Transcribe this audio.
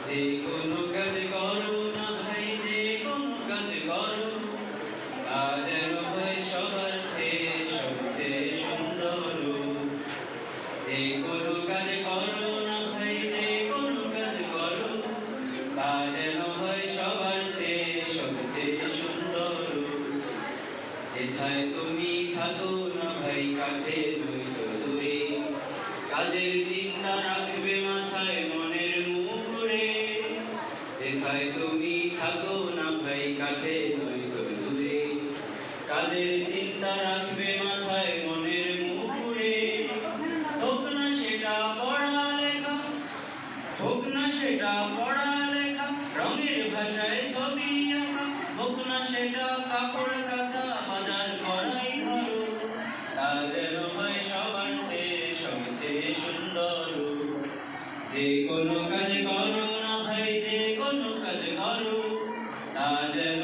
যে কোনো কাজ করো না ভাই, যে কোনো কাজ করো, তা যেন হয় সবার চেয়ে সবচেয়ে সুন্দর। যে কোনো কাজ করো না ভাই, যে কোনো কাজ করো, তা যেন হয় সবার চেয়ে সবচেয়ে সুন্দর। যেথায় তুমি থাকো না ভাই, কাছে নয়তো দূরে, কাজের চিন্তা রাখবে মাথায় মনের মুখরে। যেথায় তুমি থাকো না ভাই, কাছে নয়তো দূরে, কাজের চিন্তা রাখবে মাথায় মনের মুখরে। হোক না সেটা পড়ালেখা, হোক না সেটা পড়ালেখা, রঙের ভাষায় ছবি আঁকা, হোক না সেটা কাপড় কাচা, বাজার করাই ধরো, তা যেন হয় সবার চেয়ে সবচেয়ে সুন্দর। যে কোনো কাজ করো না ভাই, যে কোনো কাজ করো, তা যেন